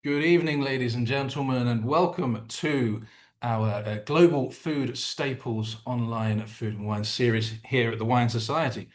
Good evening, ladies and gentlemen, and welcome to our Global Food Staples online food and wine series here at the Wine Society.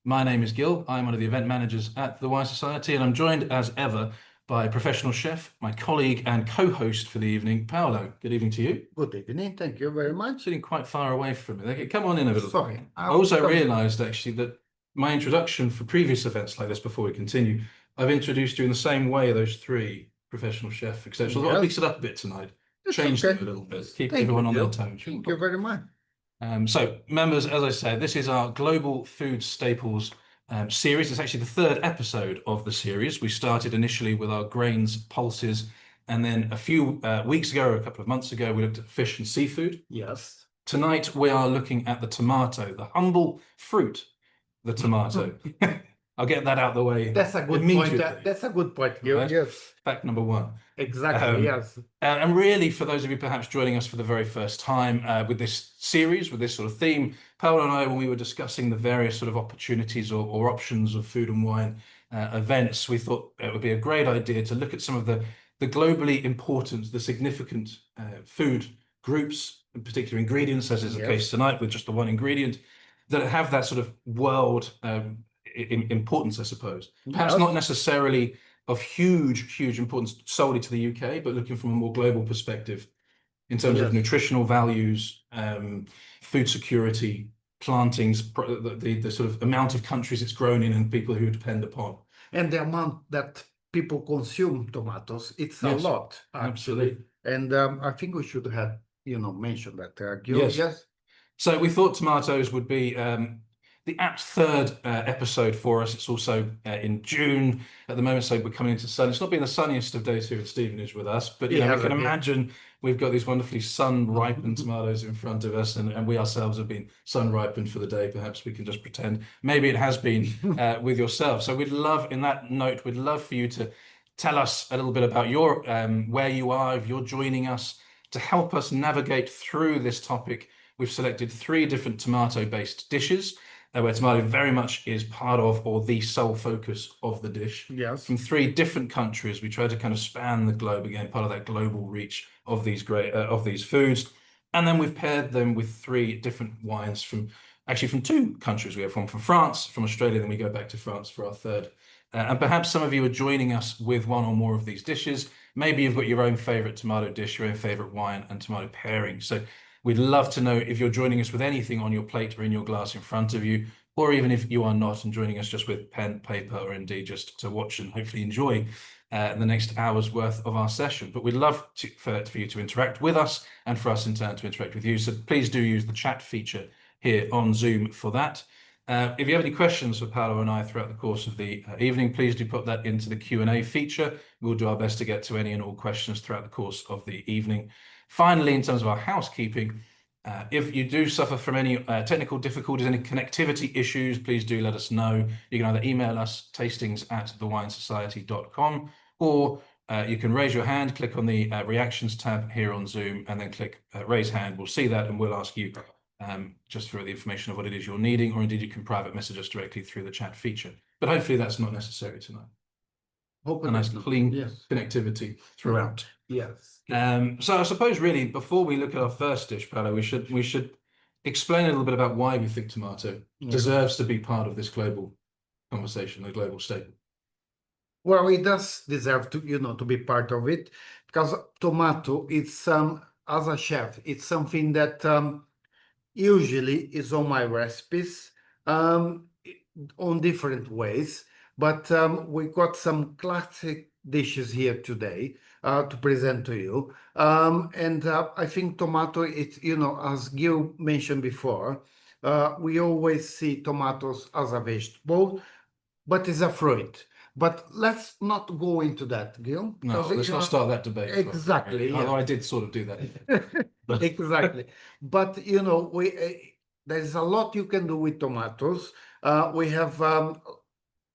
My name is Gil. I'm one of the event managers at the Wine Society, and I'm joined as ever by a professional chef, my colleague and co-host for the evening, Paolo. Good evening to you. Good evening. Thank you very much. Sitting quite far away from me. Come on in a little. Sorry. I also realised actually that my introduction for previous events like this, before we continue, I've introduced you in the same way, those three professional chef, etc. So I'll mix it up a bit tonight. Change it a little bit. Keep everyone on their toes. Thank you very much. So, members, as I said, this is our Global Food Staples series. It's actually the third episode of the series. We started initially with our grains, pulses, and then a few weeks ago, or a couple of months ago, we looked at fish and seafood. Yes. Tonight, we are looking at the tomato, the humble fruit, the tomato. I'll get that out of the way. That's a good point. That's a good point. Right? Yes. Fact number one. Exactly. Yes. And really, for those of you perhaps joining us for the very first time with this series, with this sort of theme, Paolo and I, when we were discussing the various sort of opportunities or options of food and wine events, we thought it would be a great idea to look at some of the globally important, the significant food groups, in particular ingredients, as is the case tonight with just the one ingredient, that have that sort of world importance, I suppose. Perhaps not necessarily of huge importance solely to the UK, but looking from a more global perspective in terms of nutritional values, food security, plantings, the sort of amount of countries it's grown in and people who depend upon. And the amount that people consume tomatoes, it's a lot, actually. Absolutely. And I think we should have, mentioned that. Yes. So we thought tomatoes would be the apt third episode for us. It's also in June at the moment, so we're coming into sun. It's not been the sunniest of days here at Stevenage with us, but we can imagine we've got these wonderfully sun-ripened tomatoes in front of us, and we ourselves have been sun-ripened for the day. Perhaps we can just pretend. Maybe it has been with yourself. So we'd love, in that note, we'd love for you to tell us a little bit about your where you are, if you're joining us, to help us navigate through this topic. We've selected 3 different tomato-based dishes, where tomato very much is part of or the sole focus of the dish. Yes. From 3 different countries, we try to kind of span the globe again, part of that global reach of these these foods. And then we've paired them with 3 different wines from 2 countries. We have one from France, from Australia, then we go back to France for our third. And perhaps some of you are joining us with one or more of these dishes. Maybe you've got your own favorite tomato dish, your own favorite wine and tomato pairing. So we'd love to know if you're joining us with anything on your plate or in your glass in front of you, or even if you are not and joining us just with pen, paper, or indeed just to watch and hopefully enjoy the next hour's worth of our session. But we'd love for you to interact with us and for us in turn to interact with you. So please do use the chat feature here on Zoom for that. If you have any questions for Paolo and I throughout the course of the evening, please do put that into the Q&A feature. We'll do our best to get to any and all questions throughout the course of the evening. Finally, in terms of our housekeeping, if you do suffer from any technical difficulties, any connectivity issues, please do let us know. You can either email us, tastings@thewinesociety.com, or you can raise your hand, click on the reactions tab here on Zoom, and then click raise hand. We'll see that and we'll ask you just for the information of what it is you're needing, or indeed you can private message us directly through the chat feature. But hopefully that's not necessary tonight. A nice clean connectivity throughout. Yes. So I suppose really before we look at our first dish, Paolo, we should explain a little bit about why we think tomato deserves to be part of this global conversation, the global staple. Well, it does deserve to, to be part of it, because tomato, it's as a chef, it's something that usually is on my recipes on different ways. But we got some classic dishes here today to present to you. And I think tomato, it's, as Gil mentioned before, we always see tomatoes as a vegetable, but it's a fruit. But let's not go into that, Gil. No, let's not start that debate. Exactly. Although I did sort of do that. Exactly. But, there's a lot you can do with tomatoes. We have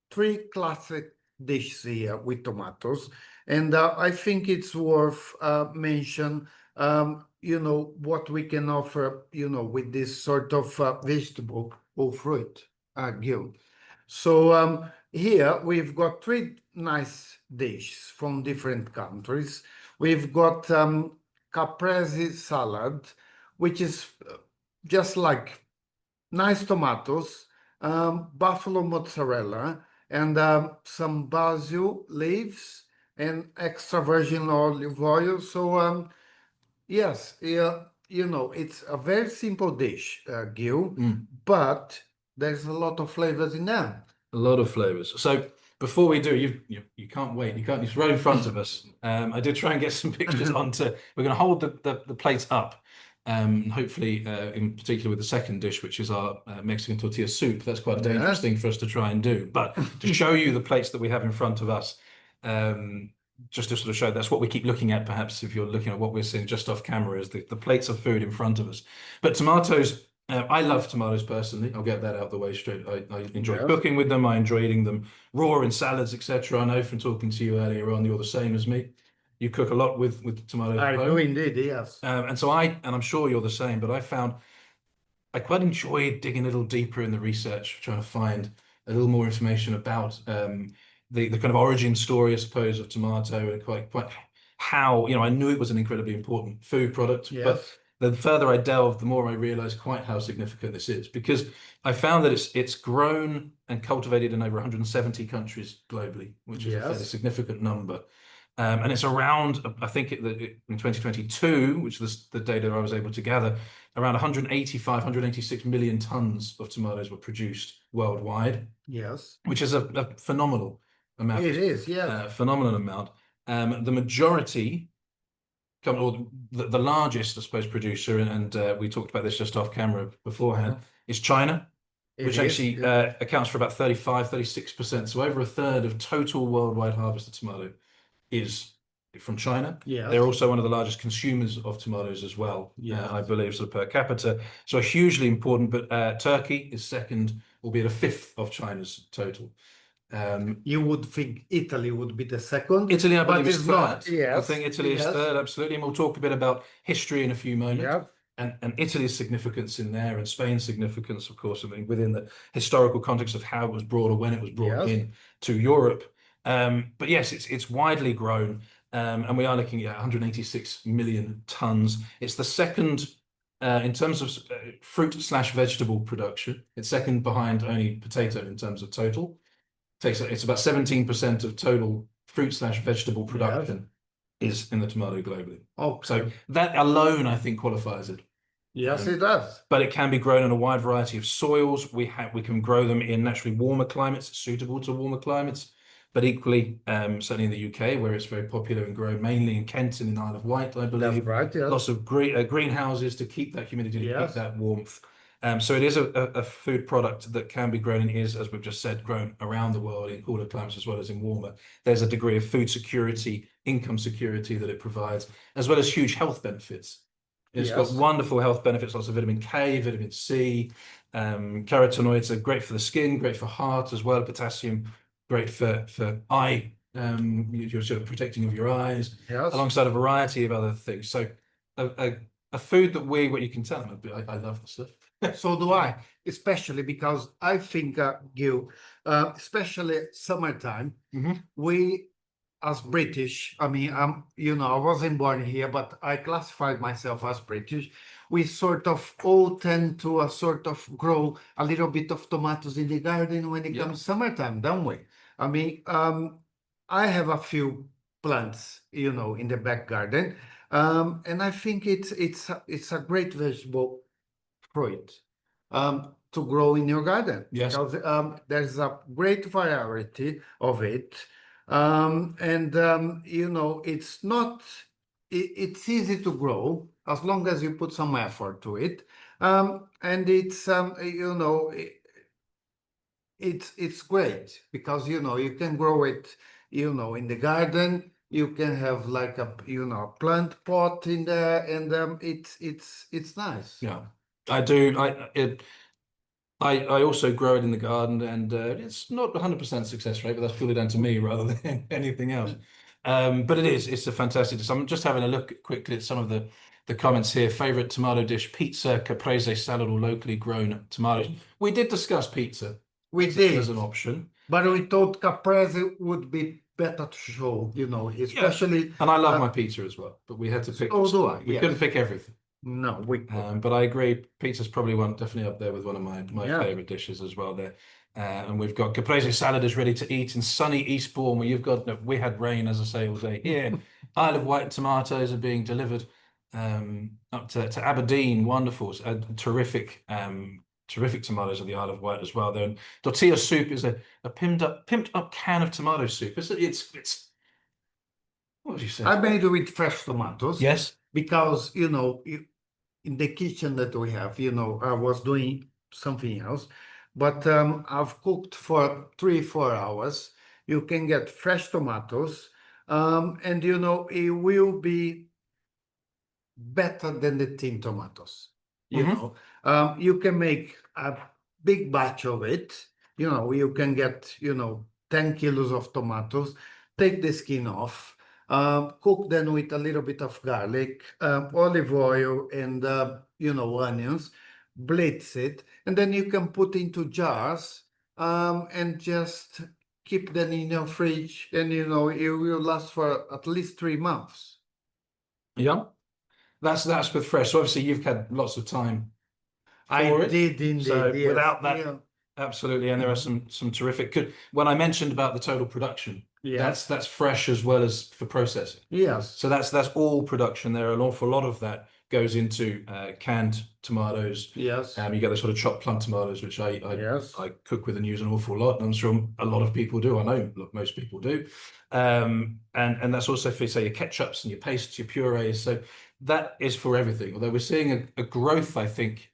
3 classic dishes here with tomatoes, and I think it's worth mention, what we can offer, with this sort of vegetable or fruit, Gil. So here we've got 3 nice dishes from different countries. We've got Caprese salad, which is just like nice tomatoes, buffalo mozzarella, and some basil leaves and extra virgin olive oil. So yes, yeah, it's a very simple dish, Gil, but there's a lot of flavors in there. A lot of flavors. So before we do, you can't wait. You can't. It's right in front of us. I did try and get some pictures onto. We're going to hold the plates up. Hopefully, in particular with the second dish, which is our Mexican tortilla soup. That's quite a dangerous thing for us to try and do. But to show you the plates that we have in front of us, just to sort of show that's what we keep looking at. Perhaps if you're looking at what we're seeing just off camera, is the plates of food in front of us. But tomatoes. I love tomatoes personally. I'll get that out of the way straight. I enjoy cooking with them. I enjoy eating them raw in salads, etc. I know from talking to you earlier on, you're the same as me. You cook a lot with tomatoes I at do home. indeed, yes. And I'm sure you're the same, but I found I quite enjoyed digging a little deeper in the research, trying to find a little more information about the kind of origin story, I suppose, of tomato and quite how, I knew it was an incredibly important food product, but the further I delved, the more I realized quite how significant this is, because I found that it's grown and cultivated in over 170 countries globally, which is a fairly significant number. And it's around, I think in 2022, which was the data I was able to gather, around 186 million tons of tomatoes were produced worldwide. Yes. Which is a phenomenal amount. It is, yes. Phenomenal amount. The majority, or the largest, I suppose, producer, and we talked about this just off camera beforehand, is China, which actually accounts for about 36%. So over a third of total worldwide harvested tomato is from China. Yes. They're also one of the largest consumers of tomatoes as well, I believe, sort of per capita. So hugely important, but Turkey is second, albeit a fifth of China's total. You would think Italy would be the second. Italy, I believe, is third. Not. Yes. I think Italy is third, absolutely. And we'll talk a bit about history in a few moments. And Italy's significance in there, and Spain's significance, of course, I mean, within the historical context of how it was brought or when it was brought in to Europe. But yes, it's widely grown, and we are looking at 186 million tons. It's the second in terms of fruit/vegetable production. It's second behind only potato in terms of total. It's about 17% of total fruit/vegetable production is in the tomato globally. So that alone, I think, qualifies it. Yes, it does. But it can be grown in a wide variety of soils. We can grow them in naturally warmer climates, suitable to warmer climates. But equally, certainly in the UK, where it's very popular and grown mainly in Kent and in Isle of Wight, I believe. That's right, yes. Lots of greenhouses to keep that humidity, to keep that warmth. So it is a food product that can be grown and is, as we've just said, grown around the world in cooler climates as well as in warmer. There's a degree of food security, income security that it provides, as well as huge health benefits. It's got wonderful health benefits, lots of vitamin K, vitamin C, carotenoids are great for the skin, great for heart as well, potassium, great for eye, you're sort of protecting of your eyes, alongside a variety of other things. So a food that what you can tell them, I love the stuff. So do I, especially because I think, Gil, especially summertime, we as British, I mean, I wasn't born here, but I classified myself as British. We sort of all tend to sort of grow a little bit of tomatoes in the garden when it comes summertime, don't we? I mean, I have a few plants, in the back garden, and I think it's a great vegetable fruit to grow in your garden. Because there's a great variety of it. It's not, it's easy to grow as long as you put some effort to it. And it's great because, you can grow it, in the garden. You can have like a plant pot in there, and it's nice. Yeah, I do. I also grow it in the garden, and it's not 100% success rate, but that's purely down to me rather than anything else. But it's a fantastic dish. I'm just having a look quickly at some of the comments here. Favorite tomato dish: pizza, caprese salad, or locally grown tomatoes. We did discuss pizza. We did as an option, but we thought caprese would be better to show, Yeah. especially. And I love my pizza as well, but we had to pick. So do I, We couldn't pick everything. No, we couldn't. But I agree, pizza's probably definitely up there with one of my Yeah. favorite dishes as well there. And we've got Caprese salad is ready to eat in sunny Eastbourne, where we had rain, as I say, all day here. Isle of Wight tomatoes are being delivered up to Aberdeen. Wonderful, terrific tomatoes of the Isle of Wight as well. Then tortilla soup is a pimped up can of tomato soup. It's what would you say? I made it with fresh tomatoes. Yes. Because, in the kitchen that we have, I was doing something else, but I've cooked for 3-4 hours. You can get fresh tomatoes, and it will be better than the tin tomatoes. You can make a big batch of it. You can get 10 kilos of tomatoes, take the skin off, cook them with a little bit of garlic, olive oil, and onions, blitz it, and then you can put into jars, and just keep them in your fridge, and it will last for at least 3 months. Yeah. That's with fresh. So obviously you've had lots of time I for it. did indeed. So yes. without that, Yeah. absolutely. And there are some terrific. When I mentioned about the total production, Yes. that's fresh as well as for processing. Yes. So that's all production. There are an awful lot of that goes into canned tomatoes. Yes. You get the sort of chopped plum tomatoes, which I Yes. cook with and use an awful lot. And I'm sure a lot of people do. I know most people do. And that's also for, say, your ketchups and your pastes, your purees. So that is for everything. Although we're seeing a growth, I think,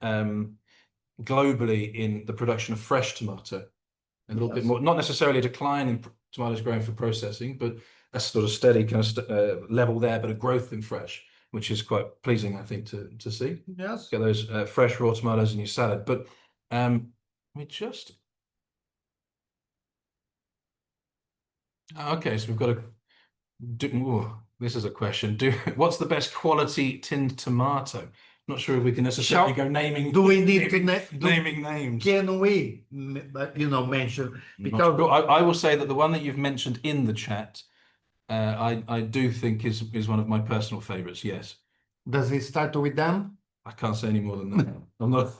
globally in the production of fresh tomato. A little bit more, not necessarily a decline in tomatoes growing for processing, but a sort of steady kind of level there, but a growth in fresh, which is quite pleasing, I think, to see. Yes. Get those fresh raw tomatoes in your salad. But we just okay, so we've got this is a question. What's the best quality tinned tomato? Not sure if we can necessarily go naming. Do we need to naming names? Can we, mention? Because I will say that the one that you've mentioned in the chat, I do think is one of my personal favorites. Yes. Does it start with them? I can't say any more than that. I'm not.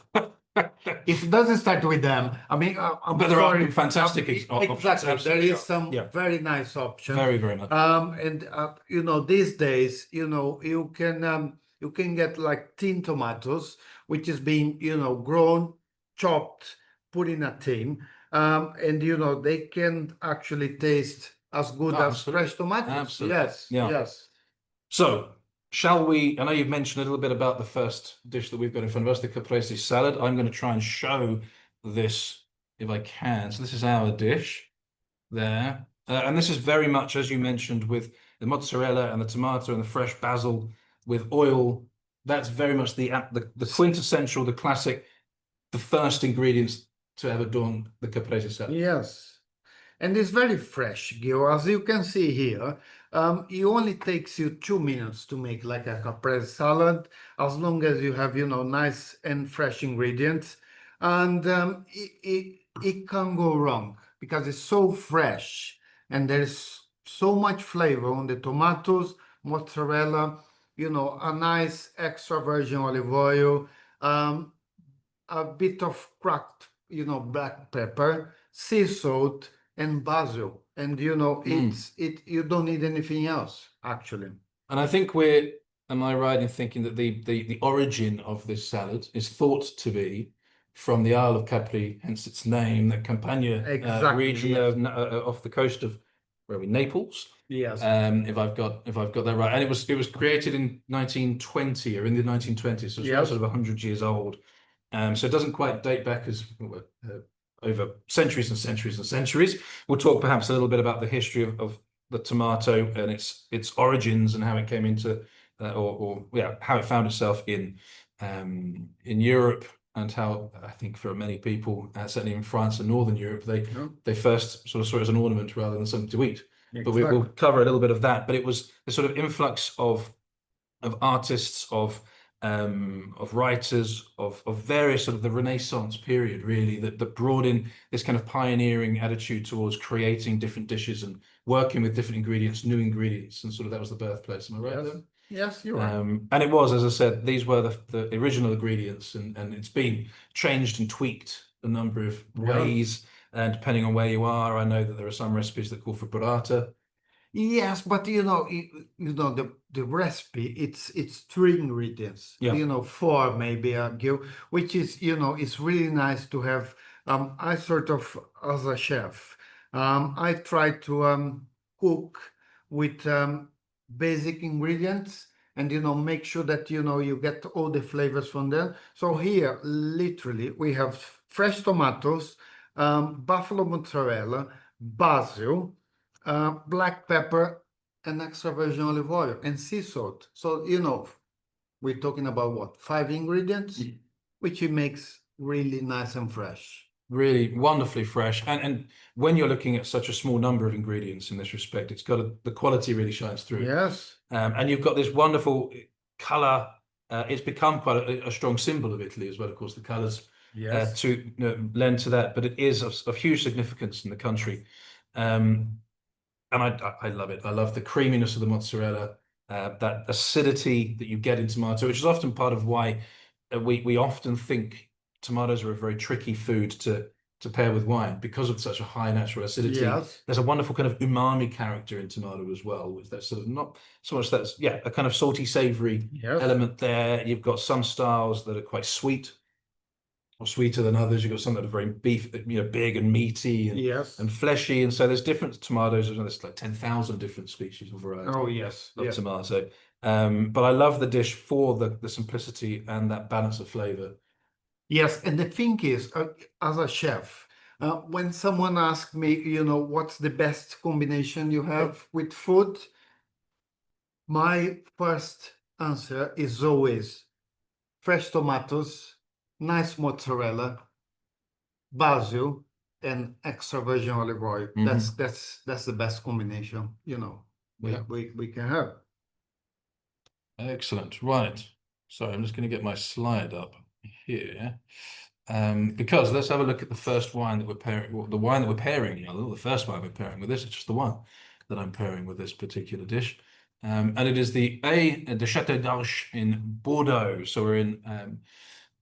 If it doesn't start with them, I mean, but there are fantastic options. Exactly, there is some Yeah. very nice options. Very, very much. And these days, you can get like tin tomatoes, which is being grown, chopped, put in a tin, and they can actually taste as good as fresh tomatoes. Absolutely. Yes. Yeah. Yes. So, shall we? I know you've mentioned a little bit about the first dish that we've got in front of us, the caprese salad. I'm going to try and show this if I can. So this is our dish there. And this is very much, as you mentioned, with the mozzarella and the tomato and the fresh basil with oil. That's very much the quintessential, the classic, the first ingredients to ever adorn the caprese salad. Yes. And it's very fresh, Gil. As you can see here, it only takes you 2 minutes to make like a caprese salad, as long as you have, nice and fresh ingredients. And it can't go wrong because it's so fresh and there's so much flavor on the tomatoes, mozzarella, a nice extra virgin olive oil, a bit of cracked, black pepper, sea salt, and basil, and you don't need anything else actually. And I think am I right in thinking that the origin of this salad is thought to be from the Isle of Capri, hence its name, the Campania region off the coast of Naples. Yes. If I've got that right, and it was created in 1920 or in the 1920s, so it's now sort of 100 years old. So it doesn't quite date back as over centuries and centuries and centuries. We'll talk perhaps a little bit about the history of the tomato and its origins and how it came into, how it found itself in Europe, and how I think for many people, certainly in France and Northern Europe, they first sort of saw it as an ornament rather than something to eat. Exactly. But we'll cover a little bit of that. But it was the sort of influx of artists, of of writers of various sort of the Renaissance period, really, that brought in this kind of pioneering attitude towards creating different dishes and working with different ingredients, new ingredients, and sort of that was the birthplace. Am I right there? Yes, you're right. And it was, as I said, these were the original ingredients, and it's been changed and tweaked a number of ways. And depending on where you are, I know that there are some recipes that call for burrata. Yes, but the recipe, it's three ingredients. Yeah. Four maybe give, which is it's really nice to have. I sort of, as a chef, I try to cook with basic ingredients, and make sure that you get all the flavors from them. So here, literally, we have fresh tomatoes, buffalo mozzarella, basil, black pepper, and extra virgin olive oil, and sea salt. So, we're talking about what, five ingredients, which it makes really nice and fresh. Really wonderfully fresh. And when you're looking at such a small number of ingredients in this respect, it's got the quality really shines through. Yes. And you've got this wonderful color. It's become quite a strong symbol of Italy as well, of course, the colors to lend to that, but it is of huge significance in the country. And I love it. I love the creaminess of the mozzarella, that acidity that you get in tomato, which is often part of why we often think tomatoes are a very tricky food to pair with wine because of such a high natural acidity. Yes. There's a wonderful kind of umami character in tomato as well, with that sort of not so much that's a kind of salty, savory element there. You've got some styles that are quite sweet or sweeter than others. You've got some that are very big and meaty and fleshy. And so there's different tomatoes. There's like 10,000 different species or varieties of tomato. But I love the dish for the simplicity and that balance of flavor. Yes, and the thing is, as a chef, when someone asks me, what's the best combination you have with food, my first answer is always fresh tomatoes, nice mozzarella, basil, and extra virgin olive oil. That's the best combination, we can have. Excellent. Right. Sorry, I'm just going to get my slide up here. Because let's have a look at the first wine that we're pairing, the wine that we're pairing, the first wine we're pairing with this. It's just the one that I'm pairing with this particular dish. And it is the Château d'Arche in Bordeaux. So we're in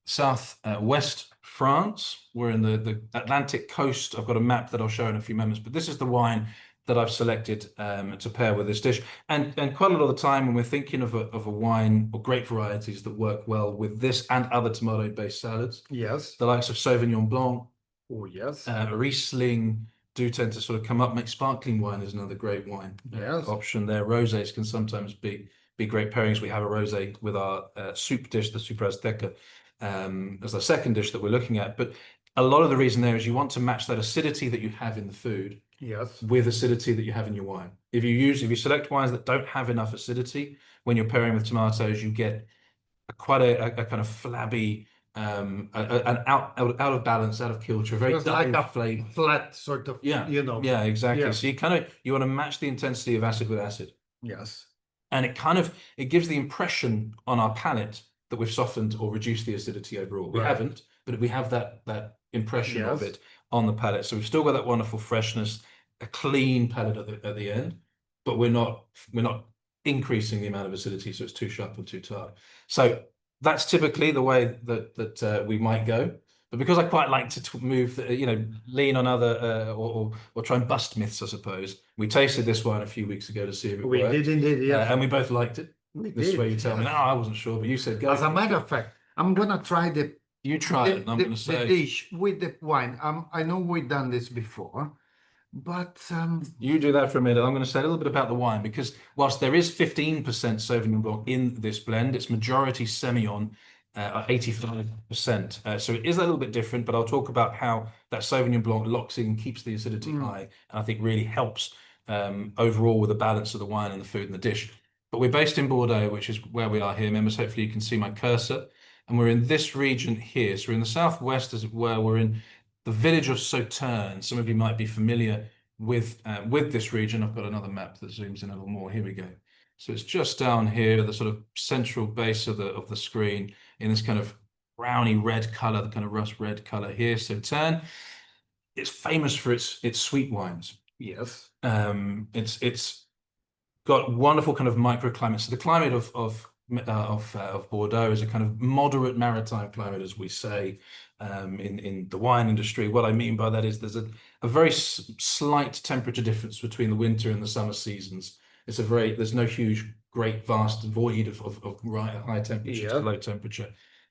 south west France. We're in the Atlantic coast. I've got a map that I'll show in a few moments, but this is the wine that I've selected to pair with this dish. And quite a lot of the time when we're thinking of a wine or grape varieties that work well with this and other tomato-based salads, the likes of Sauvignon Blanc, Riesling do tend to sort of come up. Make sparkling wine is another great wine option there. Rosés can sometimes be great pairings. We have a rosé with our soup dish, the Super Azteca, as the second dish that we're looking at. But a lot of the reason there is you want to match that acidity that you have in the food with acidity that you have in your wine. If you select wines that don't have enough acidity when you're pairing with tomatoes, you get quite a kind of flabby, an out of balance, out of kilter, very like a flavor, flat sort of, Yeah, exactly. So you want to match the intensity of acid with acid. Yes. And it gives the impression on our palate that we've softened or reduced the acidity overall. We haven't, but we have that impression of it on the palate. So we've still got that wonderful freshness, a clean palate at the end, but we're not increasing the amount of acidity, so it's too sharp or too tart. So that's typically the way that we might go. But because I quite like to move, lean on other or try and bust myths, I suppose. We tasted this wine a few weeks ago to see if it worked. We did indeed, yes. And we both liked it. This is where you tell me, no, I wasn't sure, but you said go. As a matter of fact, I'm gonna try You try it, and I'm gonna say the dish with the wine. I know we've done this before, but you do that for a minute. I'm going to say a little bit about the wine because whilst there is 15% Sauvignon Blanc in this blend, it's majority Semillon, 85%. So it is a little bit different, but I'll talk about how that Sauvignon Blanc locks in and keeps the acidity high, and I think really helps overall with the balance of the wine and the food and the dish. But we're based in Bordeaux, which is where we are here, members. Hopefully you can see my cursor. And we're in this region here. So we're in the southwest, as it were. We're in the village of Sauterne. Some of you might be familiar with this region. I've got another map that zooms in a little more. Here we go. So it's just down here, the sort of central base of the screen in this kind of browny red color, the kind of rust red color here. Sauternes, it's famous for its sweet wines. Yes. It's got wonderful kind of microclimates. So the climate of Bordeaux is a kind of moderate maritime climate, as we say, in the wine industry. What I mean by that is there's a very slight temperature difference between the winter and the summer seasons. There's no huge, great, vast void of high temperature to low temperature.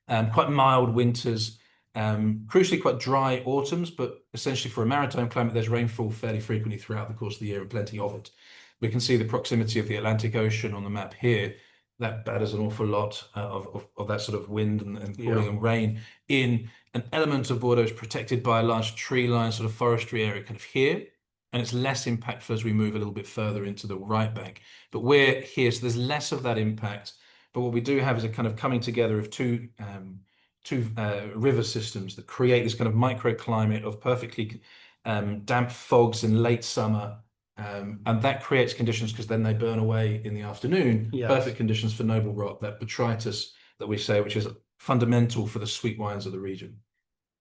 Quite mild winters, crucially quite dry autumns, but essentially for a maritime climate, there's rainfall fairly frequently throughout the course of the year and plenty of it. We can see the proximity of the Atlantic Ocean on the map here. That batters an awful lot of that sort of wind and cooling and rain in. An element of Bordeaux is protected by a large tree line, sort of forestry area kind of here, and it's less impactful as we move a little bit further into the right bank. But we're here, so there's less of that impact. But what we do have is a kind of coming together of two river systems that create this kind of microclimate of perfectly damp fogs in late summer. And that creates conditions, because then they burn away in the afternoon, perfect conditions for noble rot, that botrytis that we say, which is fundamental for the sweet wines of the region.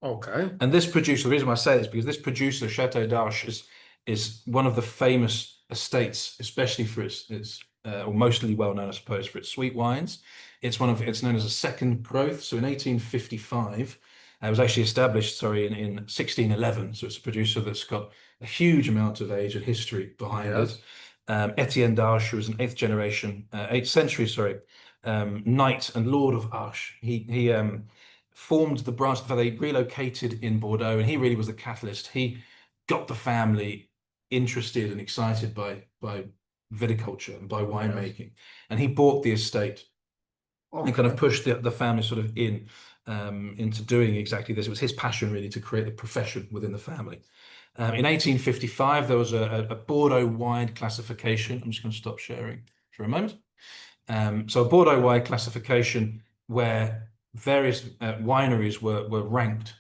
Okay. And this producer, the reason why I say this, because this producer, Château d'Arche, is one of the famous estates, especially for its or mostly well known, I suppose, for its sweet wines. It's known as a second growth. So in 1855, it was actually established, in 1611. So it's a producer that's got a huge amount of age and history behind it. Etienne d'Arche was an 8th century, knight and lord of Arche. He formed the branch that they relocated in Bordeaux, and he really was the catalyst. He got the family interested and excited by viticulture and by winemaking, and he bought the estate and kind of pushed the family sort of into doing exactly this. It was his passion really to create a profession within the family. In 1855, there was a Bordeaux-wide classification. I'm just going to stop sharing for a moment. So a Bordeaux-wide classification where various wineries were ranked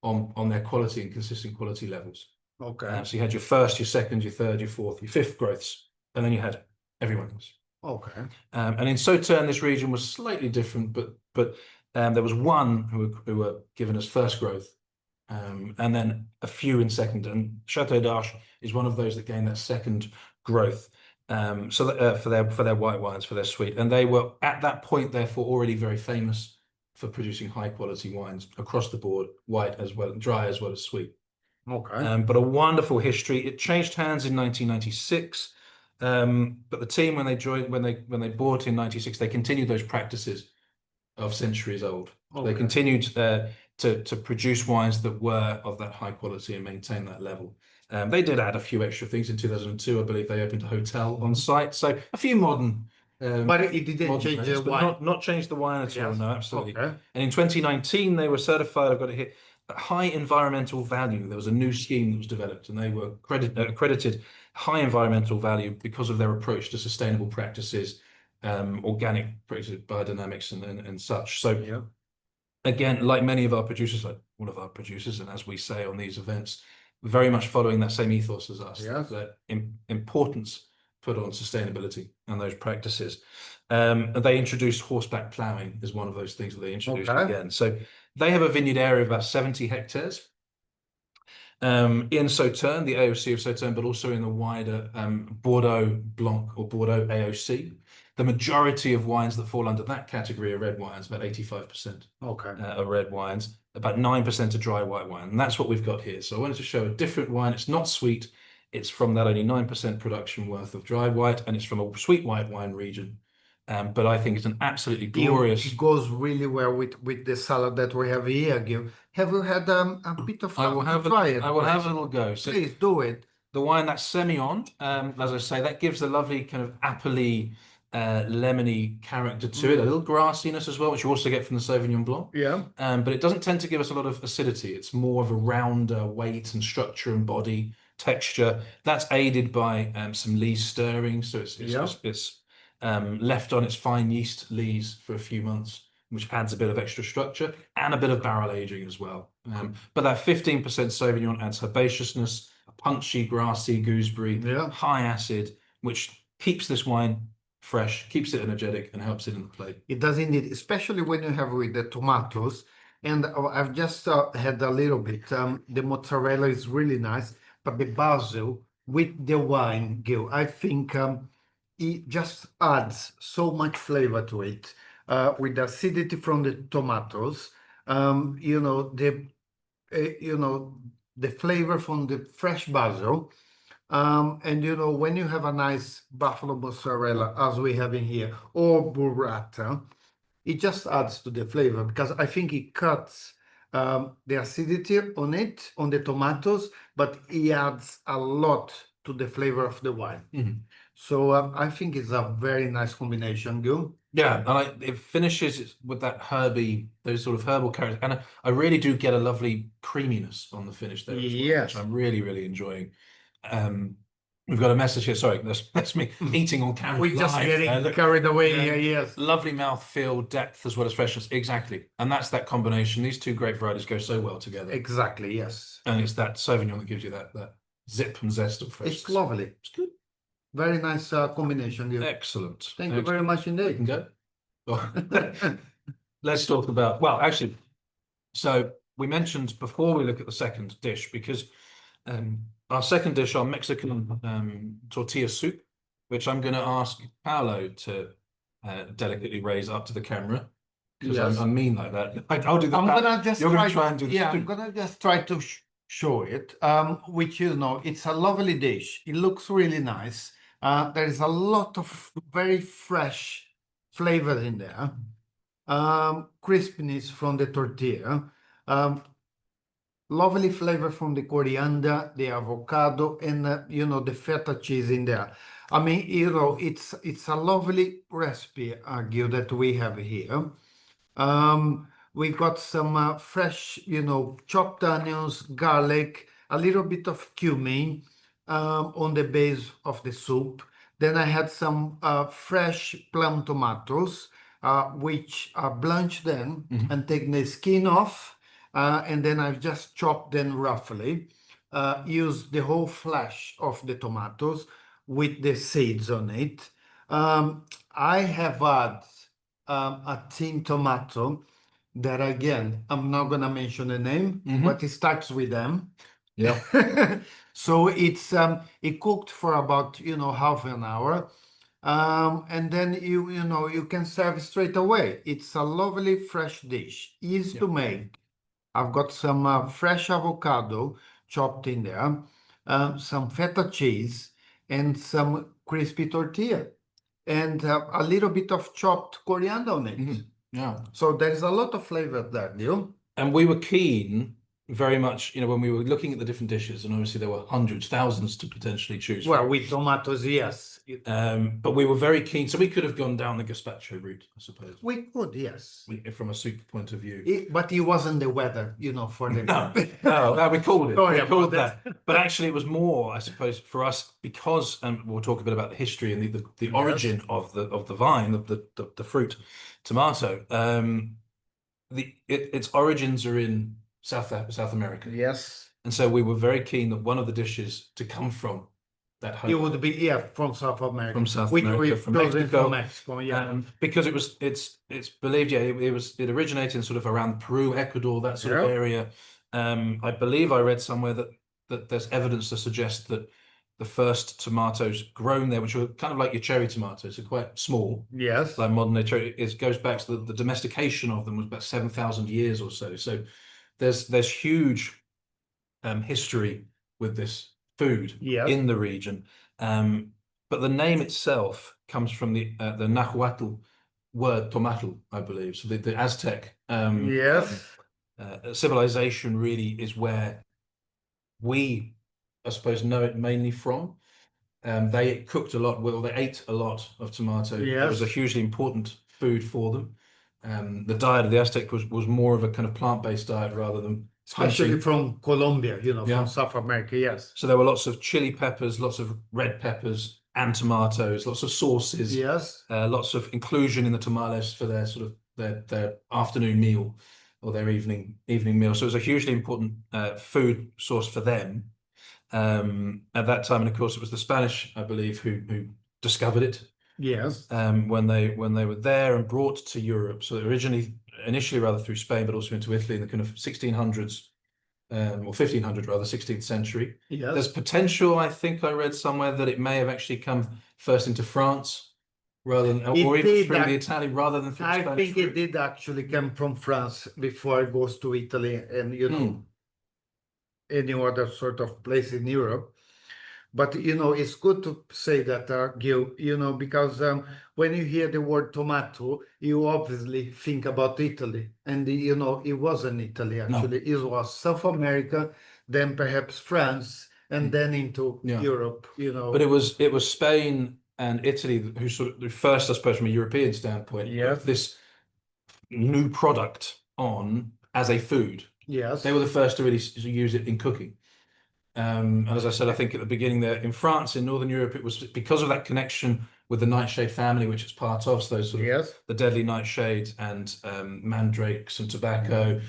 on their quality and consistent quality levels. Okay. So you had your first, your second, your third, your fourth, your fifth growths, and then you had everyone else. Okay. And in Sauternes, this region was slightly different, but there was one who were given as first growth, and then a few in second. And Château d'Arche is one of those that gained that second growth. So that, for their white wines, for their sweet, and they were at that point therefore already very famous for producing high quality wines across the board, white as well, dry as well as sweet. Okay. But a wonderful history. It changed hands in 1996. But the team, when they bought in 96, they continued those practices of centuries old. So they continued to produce wines that were of that high quality and maintain that level. They did add a few extra things in 2002. I believe they opened a hotel on site. So a few modern. But it didn't change the wine. Not change the wine at all. No, absolutely. Okay. And in 2019, they were certified. I've got it here. High environmental value. There was a new scheme that was developed, and they were accredited high environmental value because of their approach to sustainable practices, organic practices, biodynamics, and such. So again, like many of our producers, like all of our producers, and as we say on these events, very much following that same ethos as us, that importance put on sustainability and those practices. They introduced horseback ploughing as one of those things that they introduced again. So they have a vineyard area of about 70 hectares in Sauternes, the AOC of Sauternes, but also in the wider Bordeaux Blanc or Bordeaux AOC. The majority of wines that fall under that category are red wines, about 85% are red wines, about 9% are dry white wine. And that's what we've got here. So I wanted to show a different wine. It's not sweet. It's from that only 9% production worth of dry white, and it's from a sweet white wine region. But I think it's an absolutely glorious. It goes really well with the salad that we have here, Gil. Have you had a bit of time to try it? I will have a little go. So please do it. The wine that's Semillon, as I say, that gives a lovely kind of appley, lemony character to it, a little grassiness as well, which you also get from the Sauvignon Blanc. But it doesn't tend to give us a lot of acidity. It's more of a rounder weight and structure and body texture. That's aided by some lees stirring, so it's left on its fine yeast lees for a few months, which adds a bit of extra structure and a bit of barrel aging as well. But that 15% Sauvignon adds herbaceousness, a punchy, grassy gooseberry, high acid, which keeps this wine fresh, keeps it energetic, and helps it in the plate. It does indeed, especially when you have with the tomatoes. And I've just had a little bit. The mozzarella is really nice, but the basil with the wine, Gil, I think it just adds so much flavor to it. With the acidity from the tomatoes, you know, the flavor from the fresh basil. And you know, when you have a nice buffalo mozzarella, as we have in here, or burrata, it just adds to the flavor because I think it cuts the acidity on it, on the tomatoes, but it adds a lot to the flavor of the wine. So I think it's a very nice combination, Gil. Yeah, and it finishes with that herby, those sort of herbal characters, and I really do get a lovely creaminess on the finish there as well, Yes. which I'm really, really enjoying. We've got a message here. Sorry, that's me eating on camera. We're just live. getting Look, carried away here, yes. lovely mouthfeel, depth as well as freshness. Exactly, and that's that combination. These two grape varieties go so well together. Exactly, yes. And it's that Sauvignon that gives you that zip and zest of freshness. It's lovely. It's good. Very nice combination, Gil. Excellent. Thank you very much We can indeed. go. Well, let's talk about, well, actually, so we mentioned before we look at the second dish, because our second dish, our Mexican tortilla soup, which I'm going to ask Paolo to delicately raise up to the camera, because Yes. I'm mean like that. I'll do that. I'm gonna just You're try, going to try and do the yeah, I'm soup. gonna just try to show it. Which you know, it's a lovely dish. It looks really nice. There is a lot of very fresh flavors in there. Crispiness from the tortilla. Lovely flavor from the coriander, the avocado, and you know, the feta cheese in there. I mean, you know, it's a lovely recipe, Gil, that we have here. We got some fresh, you know, chopped onions, garlic, a little bit of cumin on the base of the soup. Then I had some fresh plum tomatoes, which are blanched them and taken the skin off. And then I've just chopped them roughly. Use the whole flesh of the tomatoes with the seeds on it. I have had a tin tomato that, again, I'm not gonna mention the name, but it starts with them. Yeah. So it's it cooked for about, you know, half an hour. And then you know, you can serve straight away. It's a lovely fresh dish, easy to make. I've got some fresh avocado chopped in there, some feta cheese, and some crispy tortilla, and a little bit of chopped coriander on it. Yeah. So there's a lot of flavor there, Neil. And we were keen very much, you know, when we were looking at the different dishes, and obviously there were hundreds, thousands to potentially choose Well, from. with tomatoes, yes. But we were very keen, so we could have gone down the gazpacho route, I suppose, We could, yes. from a soup point of view. But it wasn't the weather, you know, for the... No, we called it. Sorry We called about that. But actually, it was more, I suppose, for us, because, and we'll talk a bit about the history and the origin of the vine, of the fruit, tomato. Its origins are in South America. Yes. And so we were very keen that one of the dishes to come from that home. It would be, yeah, from South America. From South Which America, we've from chosen Mexico. from Mexico, yeah. Because it's believed, yeah, it originated in sort of around Peru, Ecuador, that sort of area. I believe I read somewhere that there's evidence to suggest that the first tomatoes grown there, which were kind of like your cherry tomatoes, are quite small. Yes. Like modern day cherry, it goes back to the domestication of them was about 7,000 years or so. So there's huge history with this food in the region. But the name itself comes from the Nahuatl word tomato, I believe. So the Aztec civilization really is where we, I suppose, know it mainly from. They cooked a lot, well, they ate a lot of tomato. It was a hugely important food for them. The diet of the Aztec was more of a kind of plant-based diet rather than Especially from Colombia, you know, Yeah. from South America, yes. So there were lots of chili peppers, lots of red peppers and tomatoes, lots of sauces, Yes. lots of inclusion in the tamales for their sort of their afternoon meal or their evening meal. So it was a hugely important food source for them at that time. And of course, it was the Spanish, I believe, who discovered it Yes. When they were there and brought to Europe. So initially rather through Spain, but also into Italy in the kind of 1600s, or 1500 rather, 16th century. Yes. There's potential, I think I read somewhere, that it may have actually come first into France rather than, or even through the Italian rather than through the Spanish. I think it did actually come from France before it goes to Italy and, you know, any other sort of place in Europe. But, you know, it's good to say that, Gil, you know, because when you hear the word tomato, you obviously think about Italy. And, you know, it wasn't Italy, actually. It was South America, then perhaps France, and then into Europe, you know. But it was Spain and Italy who who first, I suppose, from a European standpoint, put this new product on as a food. Yes. They were the first to really use it in cooking. And as I said, I think at the beginning there in France, in Northern Europe, it was because of that connection with the nightshade family, which it's part of, so those sort of the deadly nightshades and mandrakes and tobacco.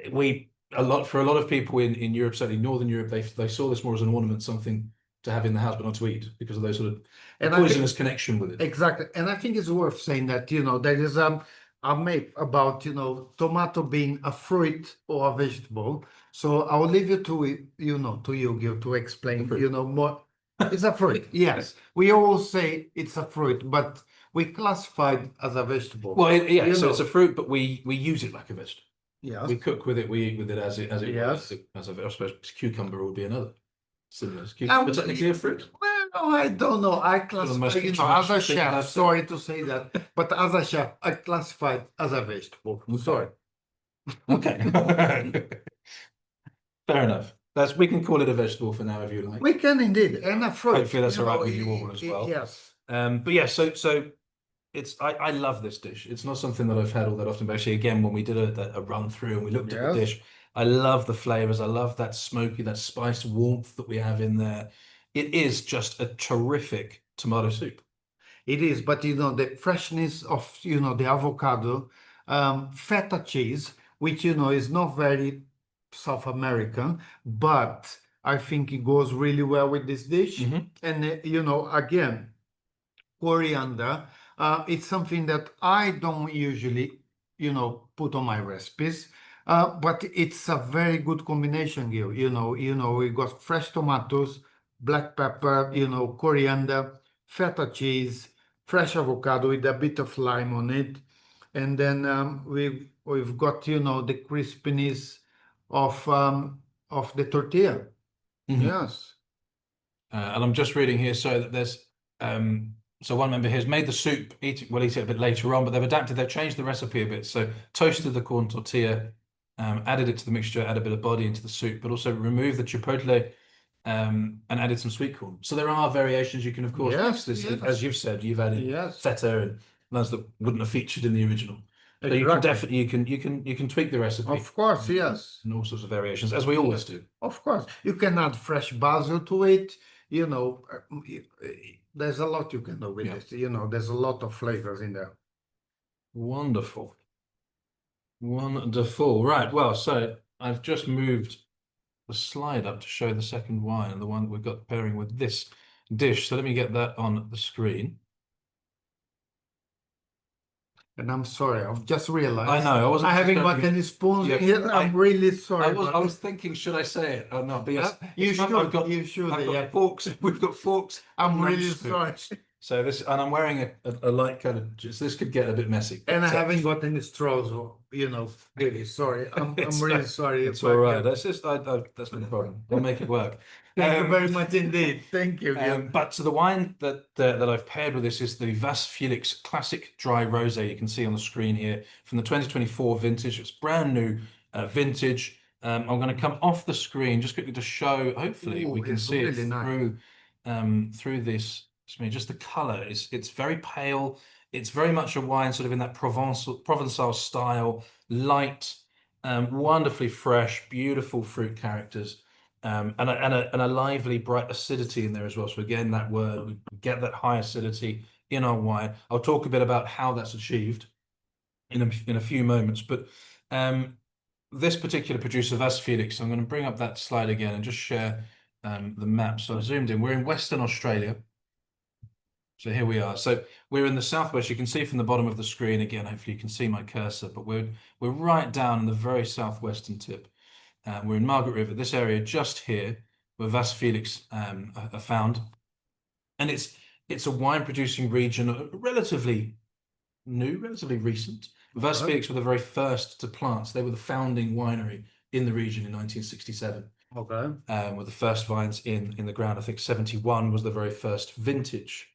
For a lot of people in Europe, certainly Northern Europe, they saw this more as an ornament, something to have in the house but not to eat, because of those sort of poisonous connection with it. Exactly. And I think it's worth saying that, you know, there is a myth about, you know, tomato being a fruit or a vegetable. So I'll leave it to you know, to you, Gil, to explain, you know, more. It's a fruit, yes. We all say it's a fruit, but we classify it as a vegetable. Well, so it's a fruit, but we use it like a vegetable. Yes. We cook with it, we eat with it as it was. I suppose cucumber would be another similar. Cucumber technically a fruit. Well, I don't know. I classify, you know, as a chef, sorry to say that, but as a chef, I classify it as a vegetable. Sorry. Okay. Fair enough. We can call it a vegetable for now if you like. We can indeed, and a fruit. Hopefully that's all right with you all as well. Yes. But yeah, so I love this dish. It's not something that I've had all that often, but actually, again, when we did a run through and we looked at the dish, I love the flavors. I love that smoky, that spice warmth that we have in there. It is just a terrific tomato soup. It is, but you know, the freshness of, you know, the avocado, feta cheese, which, you know, is not very South American, but I think it goes really well with this dish. And, you know, again, coriander, it's something that I don't usually, you know, put on my recipes. But it's a very good combination, Gil. You know, we got fresh tomatoes, black pepper, you know, coriander, feta cheese, fresh avocado with a bit of lime on it, and then we've got, you know, the crispiness of the tortilla. Yes. And I'm just reading here, so that there's so one member here has made the soup. We'll eat it a bit later on, but they've changed the recipe a bit. So toasted the corn tortilla, added it to the mixture, added a bit of body into the soup, but also removed the chipotle. And added some sweet corn. So there are variations you can, of course, mix this. As you've said, you've added feta and those that wouldn't have featured in the original. So you can definitely you can tweak the recipe. Of course, yes. And all sorts of variations, as we always do. Of course, you can add fresh basil to it. You know, there's a lot you can do with this. You know, there's a lot of flavors in there. Wonderful, wonderful. Right. Well, so I've just moved the slide up to show the second wine, and the one we've got pairing with this dish. So let me get that on the screen. And I'm sorry, I've just realized. I know, I haven't got any spoons here. I'm really sorry. I was thinking, should I say it or not? But yes, you should. You should. I've got forks. We've got forks. I'm really sorry. So this, and I'm wearing a light kind of. This could get a bit messy. And I haven't got any straws. You know, really sorry. I'm really sorry. It's all right. That's just that's no problem. I'll make it work. Thank you very much indeed. Thank you. But so the wine that I've paired with this is the Vasse Felix Classic Dry Rosé. You can see on the screen here from the 2024 vintage. It's brand new vintage. I'm going to come off the screen just quickly to show. Hopefully, we can see it through this. Just the color is it's very pale. It's very much a wine sort of in that Provençal style, light, wonderfully fresh, beautiful fruit characters, and a lively, bright acidity in there as well. So again, that word, we get that high acidity in our wine. I'll talk a bit about how that's achieved in a few moments, but this particular producer, Vasse Felix, I'm going to bring up that slide again and just share the map. So I zoomed in. We're in Western Australia. So here we are. So we're in the southwest. You can see from the bottom of the screen again. Hopefully you can see my cursor, but we're right down in the very southwestern tip. We're in Margaret River. This area just here, where Vasse Felix are found, and it's a wine producing region, relatively new, relatively recent. Vasse Felix were the very first to plant. They were the founding winery in the region in 1967. Okay. With the first vines in the ground. I think 71 was the very first vintage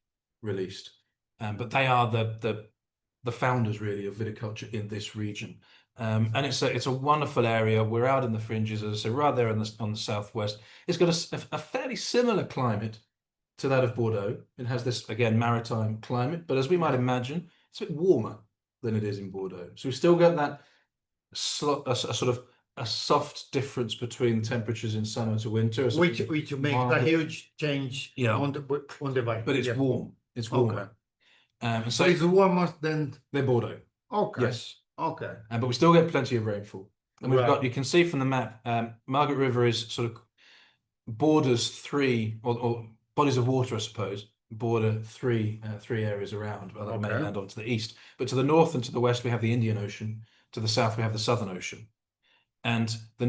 released. But they are the founders really of viticulture in this region. And it's a wonderful area. We're out in the fringes, as I say, right there on the southwest. It's got a fairly similar climate to that of Bordeaux. It has this, again, maritime climate, but as we might imagine, it's a bit warmer than it is in Bordeaux. So we still get that a sort of a soft difference between temperatures in summer to winter, Which makes a huge change Yeah. on the vine. but it's warm. It's warmer. So So it's warmer than they're Bordeaux. okay. Yes. Okay. But we still get plenty of rainfall. And we've Right. got, you can see from the map, Margaret River is sort of borders three, or bodies of water, I suppose, border three areas around, well, the mainland on to the east. But to the north and to the west, we have the Indian Ocean. To the south, we have the Southern Ocean. And the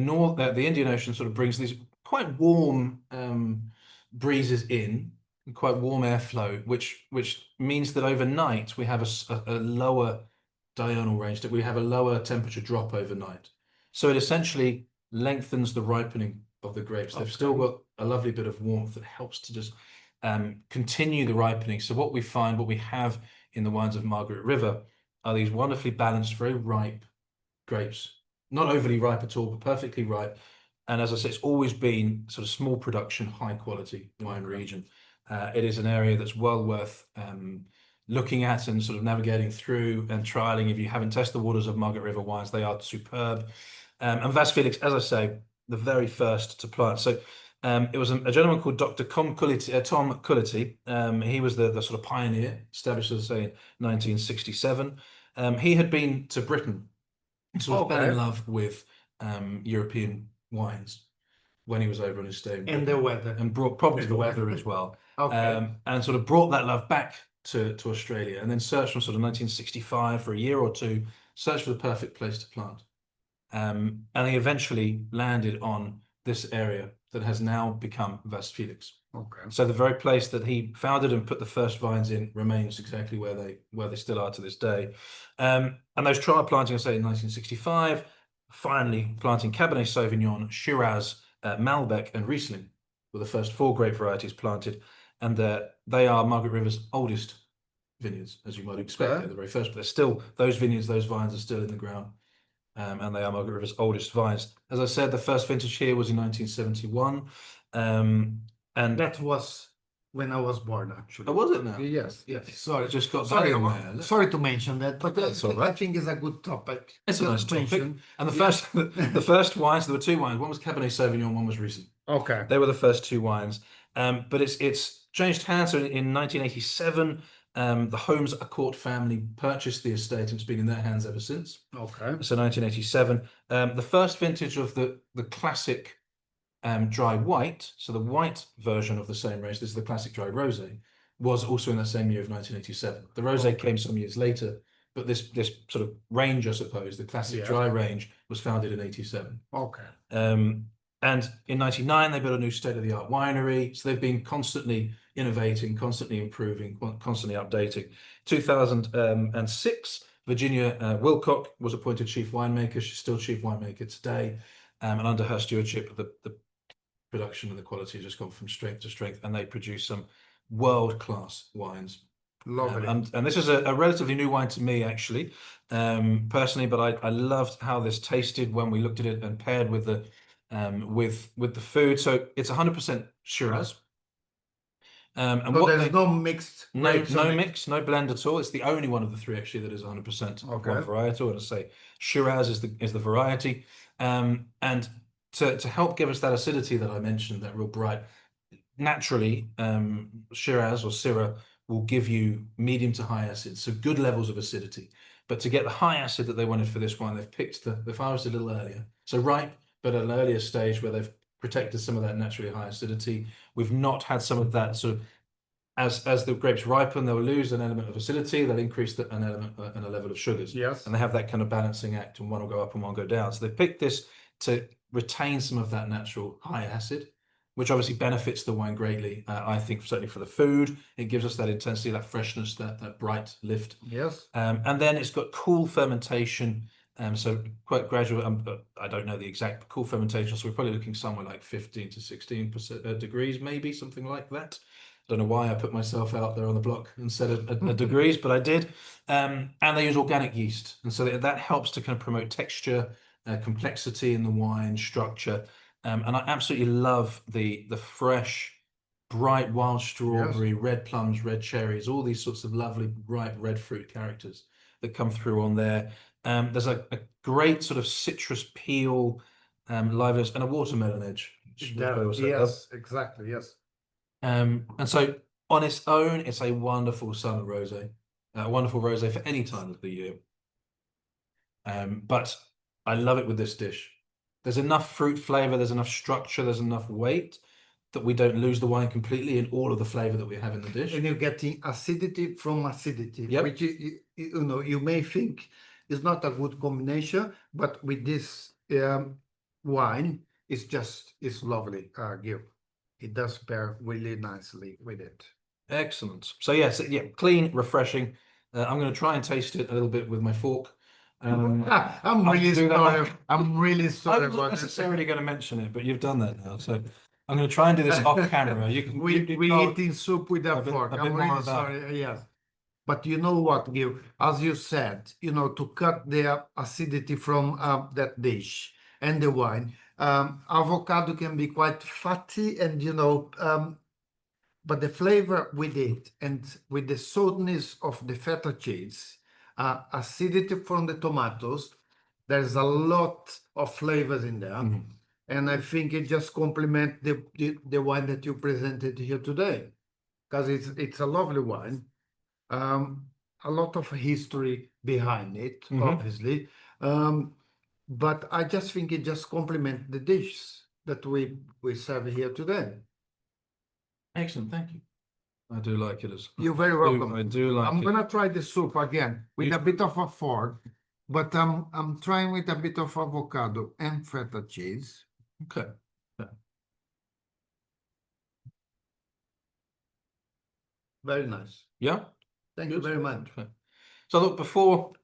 Indian Ocean sort of brings these quite warm breezes in, quite warm airflow, which means that overnight we have a lower diurnal range, that we have a lower temperature drop overnight. So it essentially lengthens the ripening of the grapes. They've still got a lovely bit of warmth that helps to just continue the ripening. So what we have in the wines of Margaret River are these wonderfully balanced, very ripe grapes. Not overly ripe at all, but perfectly ripe. And as I say, it's always been sort of small production, high quality wine region. It is an area that's well worth looking at and sort of navigating through and trialing. If you haven't tested the waters of Margaret River wines, they are superb. And Vasse Felix, as I say, the very first to plant. So it was a gentleman called Dr. Tom Cullity. He was the sort of pioneer, established, as I say, in 1967. He had been to Britain. He sort of fell in love with European wines when he was over on his stay in Britain. And the weather. And brought probably the weather as well. And sort of brought that love back to Australia, and then searched from sort of 1965 for a year or two, searched for the perfect place to plant. And he eventually landed on this area that has now become Vasse Felix. So the very place that he founded and put the first vines in remains exactly where they still are to this day. And those trial planting, I say, in 1965, finally planting Cabernet Sauvignon, Shiraz, Malbec, and Riesling were the first 4 grape varieties planted. And they are Margaret River's oldest vineyards, as you might expect. They're the very first, but they're still, those vineyards, those vines are still in the ground. And they are Margaret River's oldest vines. As I said, the first vintage here was in 1971. And that was when I was born, actually. Oh, was it now? Yes. Sorry. Just got Sorry, that in there. sorry to mention that, but That's all right. I think it's a good topic. It's a nice topic. And the first wines, there were 2 wines. One was Cabernet Sauvignon, one was Riesling. They were the first 2 wines. But it's changed hands. So in 1987, the Holmes Accord family purchased the estate, and it's been in their hands ever since. So 1987. The first vintage of the classic dry white, so the white version of the same range, this is the classic dry rosé, was also in that same year of 1987. The rosé came some years later, but this sort of range, I suppose, the classic dry range, was founded in 87. And in 99, they built a new state-of-the-art winery. So they've been constantly innovating, constantly improving, constantly updating. 2006, Virginia Wilcock was appointed chief winemaker. She's still chief winemaker today. And under her stewardship, the production and the quality has just gone from strength to strength, and they produce some world-class wines. Lovely. And this is a relatively new wine to me, actually, personally, but I loved how this tasted when we looked at it and paired with the food. So it's 100% Shiraz. And so there's no mixed grapes, no mix, no blend at all. It's the only one of the 3 actually that is 100% one varietal. And I say Shiraz is the variety. And to help give us that acidity that I mentioned, that real bright, naturally, Shiraz or Syrah will give you medium to high acid, so good levels of acidity. But to get the high acid that they wanted for this wine, they've picked the harvest a little earlier, so ripe, but at an earlier stage where they've protected some of that naturally high acidity. We've not had some of that sort of as the grapes ripen, they'll lose an element of acidity, they'll increase an element and a level of sugars. Yes. And they have that kind of balancing act, and one will go up and one will go down. So they picked this to retain some of that natural high acid, which obviously benefits the wine greatly. I think certainly for the food, it gives us that intensity, that freshness, that bright lift. Yes. And then it's got cool fermentation. So quite gradual. I don't know the exact cool fermentation, so we're probably looking somewhere like 15 to 16% degrees, maybe something like that. Don't know why I put myself out there on the block and said a degrees, but I did. And they use organic yeast, and so that helps to kind of promote texture, complexity in the wine, structure. And I absolutely love the fresh, bright wild strawberry, red plums, red cherries, all these sorts of lovely ripe red fruit characters that come through on there. There's a great sort of citrus peel, liveliness, and a watermelon edge. Yes, exactly. Yes. And so on its own, it's a wonderful summer rosé, a wonderful rosé for any time of the year. But I love it with this dish. There's enough fruit flavor, there's enough structure, there's enough weight that we don't lose the wine completely in all of the flavor that we have in the dish. And you're getting acidity from acidity, Yep. which you may think is not a good combination, but with this wine, it's lovely, Gil. It does pair really nicely with it. Excellent. So yes, yeah, clean, refreshing. I'm going to try and taste it a little bit with my fork. I'm really sorry. I'm really sorry I wasn't about necessarily going to mention it, but you've done that now. So I'm going to try and do this off camera. You can. We eating soup with a fork. bit I'm more really about- sorry. Yes. But you know what, Gil? As you said, to cut the acidity from that dish and the wine, avocado can be quite fatty, and but the flavor with it and with the saltiness of the feta cheese, acidity from the tomatoes, there's a lot of flavors in there. Mhm. And I think it just complements the wine that you presented here today, because it's a lovely wine. A lot of history behind it, obviously. But I just think it just complements the dishes that we serve here today. Excellent, thank you. I do like it as. You're very welcome. I do like I'm it. gonna try the soup again with a bit of a fork, but I'm trying with a bit of avocado and feta cheese. Okay. Yeah. Very nice. Yeah. Thank you very much. Okay. So look, before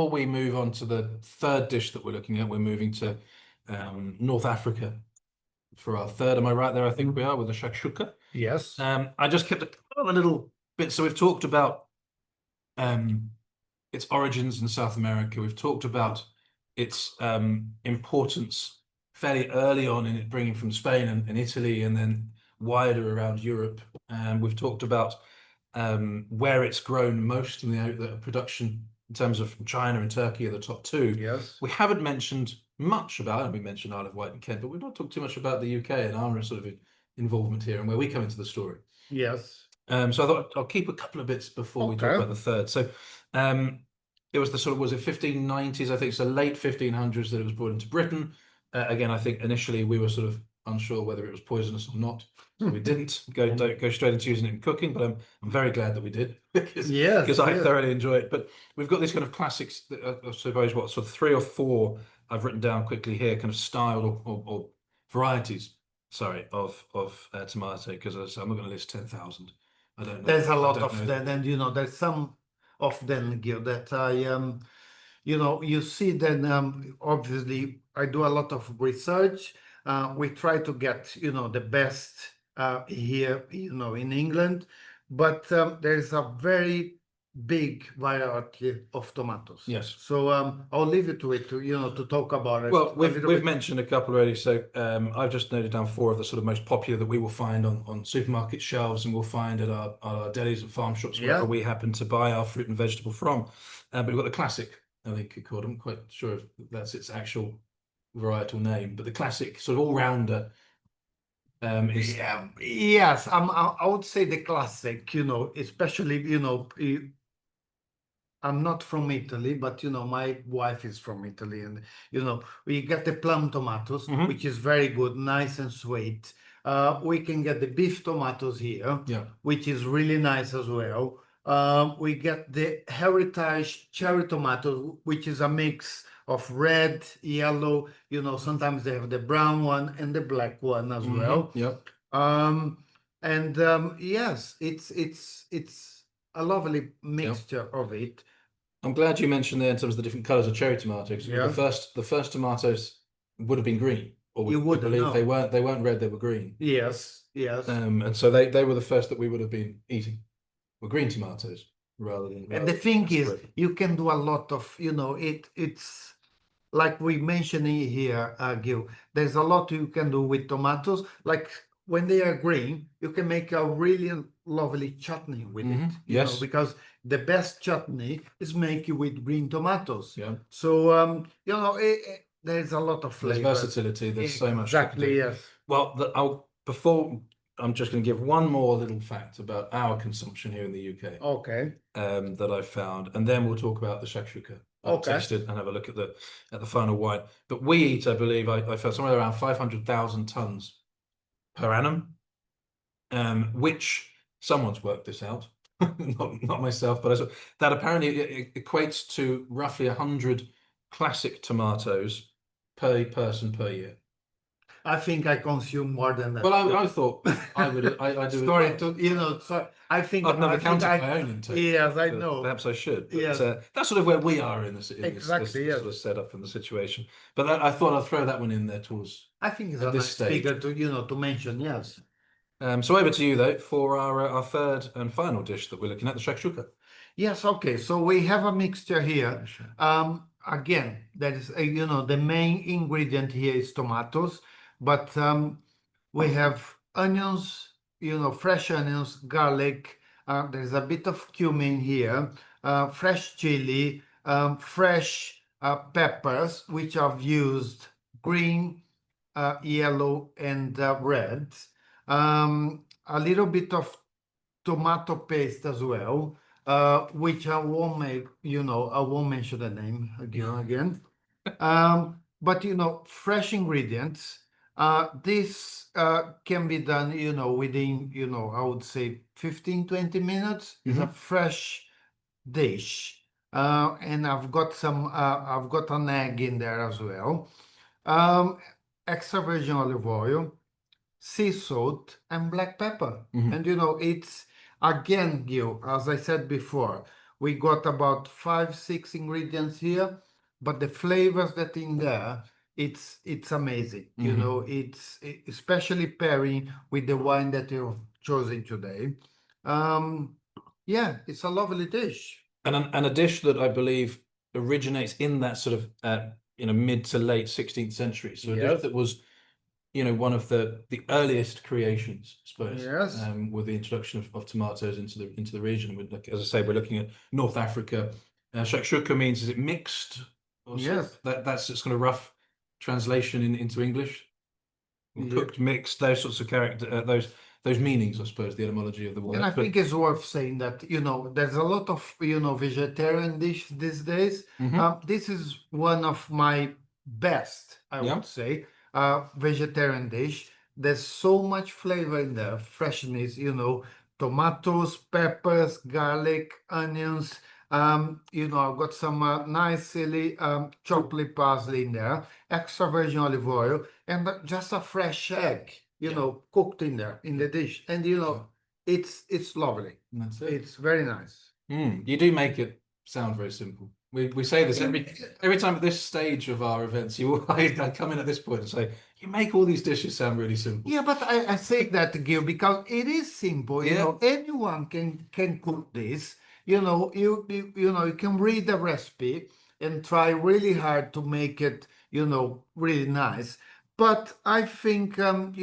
we move on to the third dish that we're looking at, we're moving to North Africa for our third. Am I right there? I think we are with the Shakshuka. Yes. I just kept a little bit. So we've talked about its origins in South America. We've talked about its importance fairly early on in it bringing from Spain and Italy, and then wider around Europe. We've talked about where it's grown most in the production in terms of China and Turkey are the top two. Yes. We haven't mentioned much about, and we mentioned Isle of Wight and Kent, but we've not talked too much about the UK and our sort of involvement here and where we come into the story. Yes. So I thought I'll keep a couple of bits before we talk about the third. So it was the sort of, was it 1590s? I think so, late 1500s that it was brought into Britain. Again, I think initially we were sort of unsure whether it was poisonous or not. So we didn't don't go straight into using it in cooking, but I'm very glad that we did because I thoroughly enjoy it. But we've got these kind of classics, I suppose, what sort of 3 or 4 I've written down quickly here, kind of style or varieties, sorry, of tomato, because I'm not going to list 10,000. I don't know. There's a lot of them, and there's some of them, Gil, that I you see then obviously I do a lot of research. We try to get the best here in England, but there's a very big variety of tomatoes. Yes. So I'll leave it to to talk about it. Well, we've mentioned a couple already, so I've just noted down 4 of the sort of most popular that we will find on supermarket shelves, and we'll find at our delis and farm shops wherever we happen to buy our fruit and vegetable from. But we've got the classic, I think it's called. I'm quite sure if that's its actual varietal name, but the classic sort of all-rounder is. Yes, I would say the classic, especially, I'm not from Italy, but my wife is from Italy, and we get the plum tomatoes, which is very good, nice and sweet. We can get the beef tomatoes here, Yeah. which is really nice as well. We get the heritage cherry tomato, which is a mix of red, yellow. Sometimes they have the brown one and the black one as well. Yep. And yes, it's a lovely mixture of it. I'm glad you mentioned there in terms of the different colors of cherry tomatoes. Yeah. The first tomatoes would have been green, or You would wouldn't believe know. they weren't red, they were green. Yes, yes. And so they were the first that we would have been eating, were green tomatoes rather than. And the thing is, you can do a lot of, it's like we mentioned here, Gil, there's a lot you can do with tomatoes. Like when they are green, you can make a really lovely chutney with it, Yes. because the best chutney is made with green tomatoes. Yeah. So, there's a lot of flavor. There's versatility. There's so much. Exactly, yes. Well, before I'm just going to give one more little fact about our consumption here in the UK. Okay. That I found, and then we'll talk about the shakshuka. I've tasted and have a look at the final wine. But we eat, I believe, I found somewhere around 500,000 tons per annum, which someone's worked this out, not myself, but that apparently it equates to roughly 100 classic tomatoes per person per year. I think I consume more than that. Well, I thought I would. I do. Sorry so I think I've never counted my own intake. Yes, I know. Perhaps I should. But, yes. That's sort of where we are in this, exactly, this sort of setup and the situation. But I thought I'd throw that one in there towards. I think it's a nice figure to mention. Yes. So over to you though for our third and final dish that we're looking at, the shakshuka. Yes. Okay. So we have a mixture here. Again, that is the main ingredient here is tomatoes, but we have onions, fresh onions, garlic. There's a bit of cumin here, fresh chili, fresh peppers, which I've used green, yellow, and red. A little bit of tomato paste as well, which I won't make, I won't mention the name again. But fresh ingredients. This can be done, within, I would say 15-20 minutes. It's a fresh dish. And I've got an egg in there as well. Extra virgin olive oil, sea salt, and black pepper. And it's again, Gil, as I said before, we got about 5-6 ingredients here, but the flavors that in there, it's amazing. It's especially pairing with the wine that you've chosen today. Yeah, it's a lovely dish. And a dish that I believe originates in that sort of mid to late 16th century. So a dish that was one of the earliest creations, I suppose. Yes. With the introduction of tomatoes into the region. As I say, we're looking at North Africa. Shakshuka means, is it mixed? Yes. That's its kind of rough translation into English. Cooked, mixed, those sorts of character, those meanings, I suppose, the etymology of the word. And I think it's worth saying that, there's a lot of, vegetarian dish these days. This is one of my best, I would say, vegetarian dish. There's so much flavor in there, freshness, tomatoes, peppers, garlic, onions. I've got some nicely chopped parsley in there, extra virgin olive oil, and just a fresh egg, cooked in there in the dish. And it's lovely. That's it. It's very nice. You do make it sound very simple. We say this every time at this stage of our events. I come in at this point and say, you make all these dishes sound really simple. Yeah, but I say that, Gil, because it is simple. Anyone can cook this. You can read the recipe and try really hard to make it, really nice. But I think, when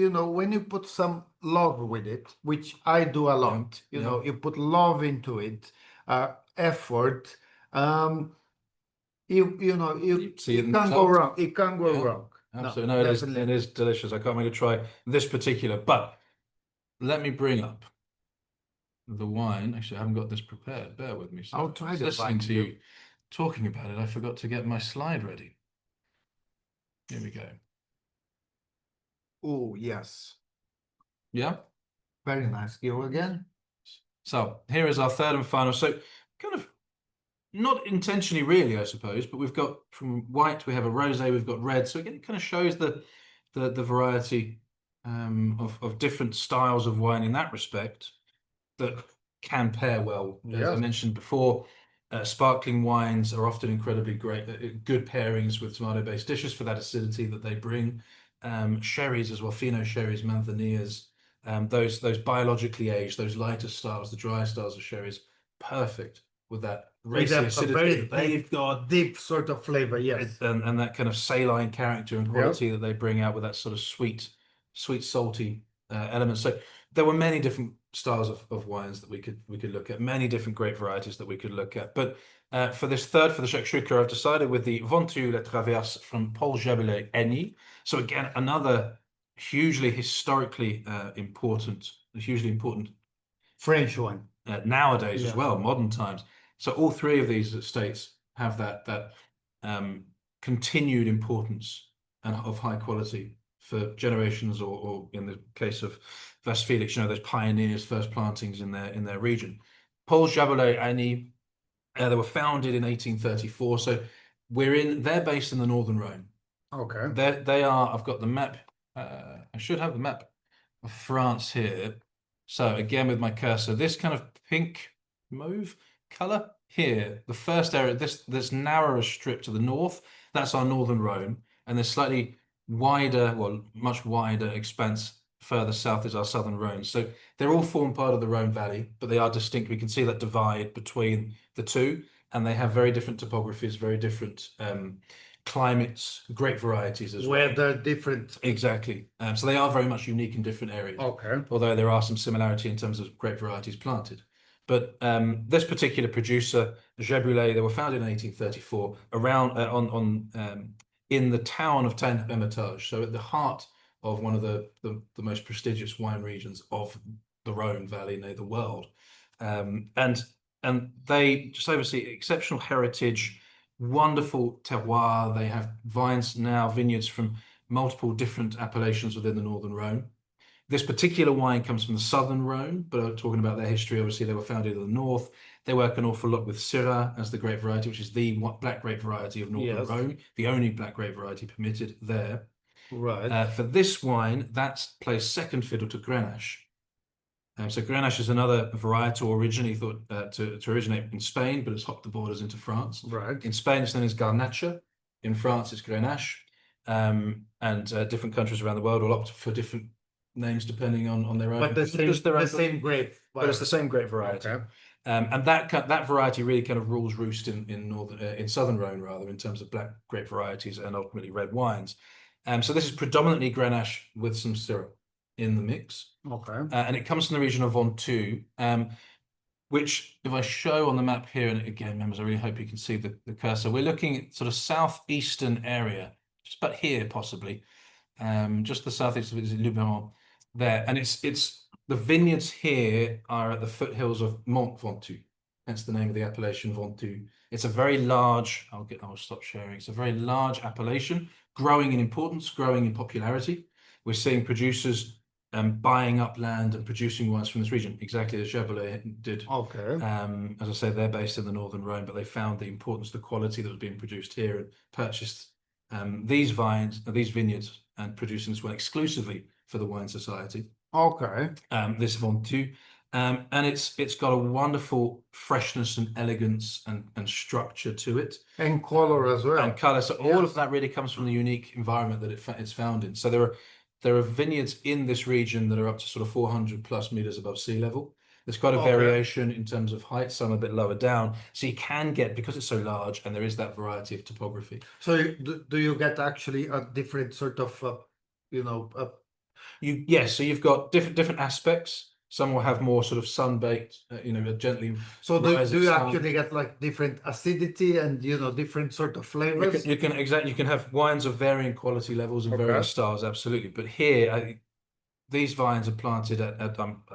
you put some love with it, which I do a lot, you put love into it, effort, you can't go wrong. It can't go wrong. Absolutely. No, it is delicious. I can't wait to try this particular, but let me bring up the wine. Actually, I haven't got this prepared. Bear with me. I'll try the listening wine. to you talking about it. I forgot to get my slide ready. Here we go. Oh, yes. Yeah. Very nice. Go again. So here is our third and final. So kind of not intentionally really, I suppose, but we've got from white, we have a rosé, we've got red. So again, it kind of shows the variety of different styles of wine in that respect that can pair well. As I Yes. mentioned before, sparkling wines are often incredibly great, good pairings with tomato-based dishes for that acidity that they bring. Sherries as well, Fino sherries, Manzanitas, those biologically aged, those lighter styles, the dry styles of sherries, perfect with that With racy a acidity very that they've got, deep sort of flavor. Yes. and that kind of saline character and Yep. quality that they bring out with that sort of sweet, salty element. So there were many different styles of wines that we could look at, many different grape varieties that we could look at. But for this third, for the Shakshuka, I've decided with the Ventoux La Traverse from Paul Jaboulet, Aîné. So again, another hugely historically important, hugely important French one. nowadays as Yes. well, modern times. So all three of these estates have that continued importance and of high quality for generations, or in the case of Vasse Felix, those pioneers, first plantings in their region. Paul Jaboulet Aîné, they were founded in 1834. So they're based in the Northern Rhone. Okay. They are. I've got the map. I should have the map of France here. So again, with my cursor, this kind of pink mauve color here, the first area, this narrower strip to the north, that's our Northern Rhone, and this slightly wider, well, much wider expanse further south is our Southern Rhone. So they're all form part of the Rhone Valley, but they are distinct. We can see that divide between the two, and they have very different topographies, very different climates, great varieties as well. Weather different. Exactly. So they are very much unique in different areas. Okay. Although there are some similarity in terms of grape varieties planted. But this particular producer, Jaboulet, they were founded in 1834 around in the town of Tain-Hermitage, so at the heart of one of the most prestigious wine regions of the Rhone Valley, the world. And they just oversee exceptional heritage, wonderful terroir. They have vines now, vineyards from multiple different appellations within the Northern Rhone. This particular wine comes from the Southern Rhone, but talking about their history, obviously they were founded in the north. They work an awful lot with Syrah as the grape variety, which is the black grape variety of Northern Rhone, the only black grape variety permitted there. Right. For this wine, that plays second fiddle to Grenache. So Grenache is another varietal originally thought to originate in Spain, but it's hopped the borders into France. Right. In Spain, it's known as Garnacha. In France, it's Grenache. And different countries around the world will opt for different names depending on their own. But the same grape. But it's the same grape variety. Okay. And that variety really kind of rules roost in Southern Rhone rather, in terms of black grape varieties and ultimately red wines. So this is predominantly Grenache with some Syrah in the mix. Okay. And it comes from the region of Ventoux, which if I show on the map here, and again, members, I really hope you can see the cursor. We're looking at sort of southeastern area, just about here possibly, just the southeast of it is Luberon there. And it's the vineyards here are at the foothills of Mont Ventoux. Hence the name of the appellation Ventoux. It's a very large, I'll stop sharing. It's a very large appellation, growing in importance, growing in popularity. We're seeing producers buying up land and producing wines from this region, exactly as Jaboulet did. Okay. As I said, they're based in the Northern Rhone, but they found the importance, the quality that was being produced here, and purchased these vineyards, and producing this wine exclusively for the Wine Society. Okay. This Ventoux. And it's got a wonderful freshness and elegance and structure to it. And color as well. And color. So all of that really comes from the unique environment that it's found in. So there are vineyards in this region that are up to sort of 400 plus meters above sea level. There's quite a variation in terms of height, some a bit lower down. So you can get, because it's so large and there is that variety of topography. So do you get actually a different sort of, Yes, so you've got different aspects. Some will have more sort of sun-baked, gently. So do you actually get like different acidity and different sort of flavors? You can have wines of varying quality levels and various styles, absolutely. But here, these vines are planted at I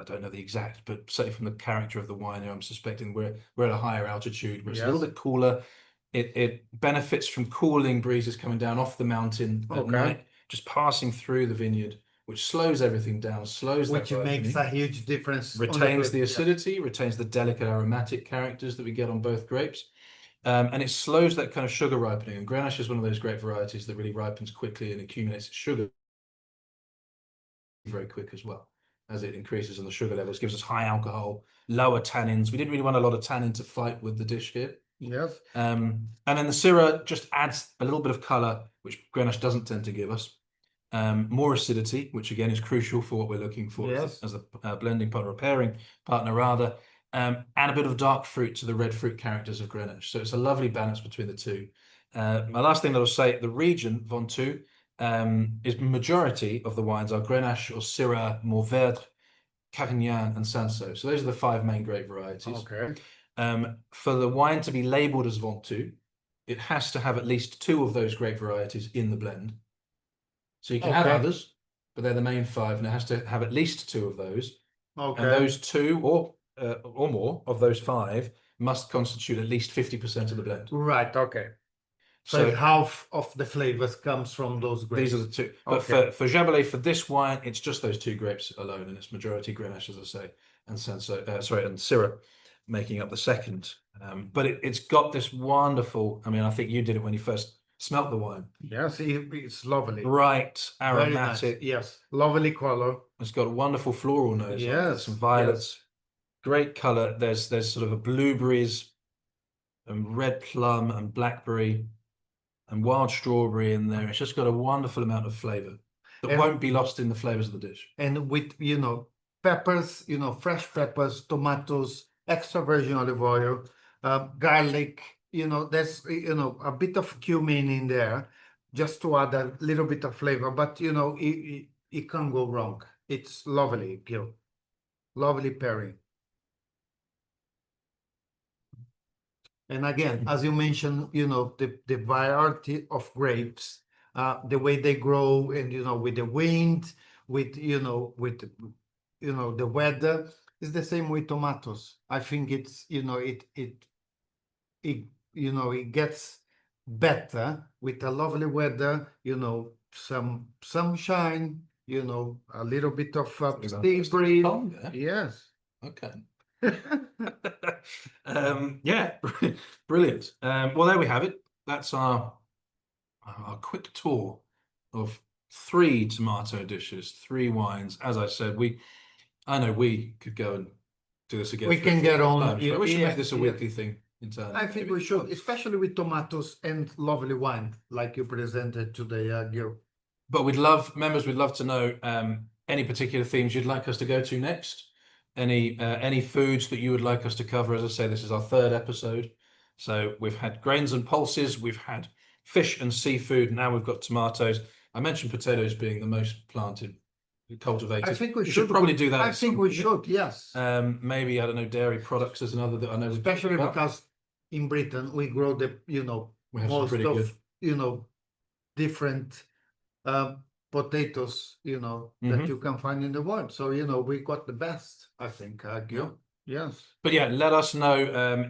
don't know the exact, but certainly from the character of the wine here, I'm suspecting we're at a higher altitude, where it's a little bit cooler. It benefits from cooling breezes coming down off the mountain at night, just passing through the vineyard which slows everything down, slows that Which makes ripening, a huge difference. retains the acidity, retains the delicate aromatic characters that we get on both grapes. And it slows that kind of sugar ripening. And Grenache is one of those grape varieties that really ripens quickly and accumulates sugar very quick as well. As it increases in the sugar levels, gives us high alcohol, lower tannins. We didn't really want a lot of tannin to fight with the dish here. Yes. And then the Syrah just adds a little bit of color, which Grenache doesn't tend to give us. More acidity, which again is crucial for what we're looking for as a blending partner or pairing partner rather. And a bit of dark fruit to the red fruit characters of Grenache. So it's a lovely balance between the two. My last thing that I'll say, the region, Ventoux, is majority of the wines are Grenache or Syrah, Mourvèdre, Carignan, and Cinsault. So those are the 5 main grape varieties. Okay. For the wine to be labeled as Ventoux, it has to have at least 2 of those grape varieties in the blend. So you can have others, but they're the main 5, and it has to have at least 2 of those. Okay. And those 2 or more of those 5 must constitute at least 50% of the blend. Right. Okay. So half of the flavors comes from those grapes. These are the 2. But for Jaboulet, for this wine, it's just those 2 grapes alone, and it's majority Grenache, as I say, and and Syrah making up the second. But it's got this wonderful. I mean, I think you did it when you first smelt the wine. Yes, it's lovely. Bright, aromatic. Very nice. Yes, lovely color. It's got a wonderful floral nose. Yes, some violets. Great color. There's sort of a blueberries and red plum and blackberry and wild strawberry in there. It's just got a wonderful amount of flavor that won't be lost in the flavors of the dish. And with, peppers, fresh peppers, tomatoes, extra virgin olive oil, garlic, there's, a bit of cumin in there just to add a little bit of flavor, but, it can't go wrong. It's lovely, Gil. Lovely pairing. And again, as you mentioned, the variety of grapes, the way they grow, and with the wind, with the weather, is the same with tomatoes. I think it's it gets better with a lovely weather. Some sunshine. A little bit of sea breeze. Yes. Okay. Yeah, brilliant. Well, there we have it. That's our quick tour of 3 tomato dishes, 3 wines. As I said, I know we could go and do this again. We can get on. But we should make this a weekly thing internally. I think we should, especially with tomatoes and lovely wine like you presented today, Gil. But we'd love to know any particular themes you'd like us to go to next. Any foods that you would like us to cover. As I say, this is our 3rd episode. So we've had grains and pulses, we've had fish and seafood, now we've got tomatoes. I mentioned potatoes being the most cultivated. I think we should probably do that. I think we should, yes. Maybe, I don't know, dairy products is another that I know. Especially because in Britain we grow the, we have most pretty of, good. Different potatoes, that you can find in the world. So, we got the best, I think, Gil. Yes. But yeah, let us know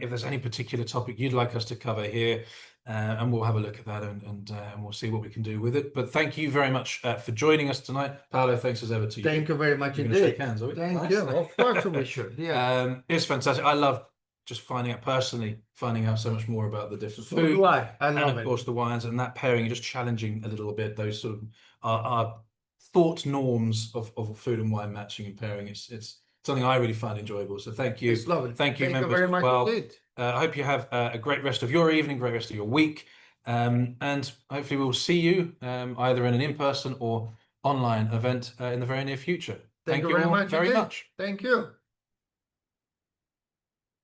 if there's any particular topic you'd like us to cover here, and we'll have a look at that and we'll see what we can do with it. But thank you very much for joining us tonight. Paolo, thanks as ever to you. Thank you very much indeed. Shake hands, are we? Thank you. Of course we should. Yeah. It's fantastic. I love just finding out so much more about the different food. So do I. I love it. And of course the wines and that pairing, just challenging a little bit those sort of our thought norms of food and wine matching and pairing. It's something I really find enjoyable. So thank you. It's lovely. Thank you, members, very much well. indeed. I hope you have a great rest of your evening, great rest of your week. And hopefully we'll see you either in an in-person or online event in the very near future. Thank you very much. Thank you. Thank you.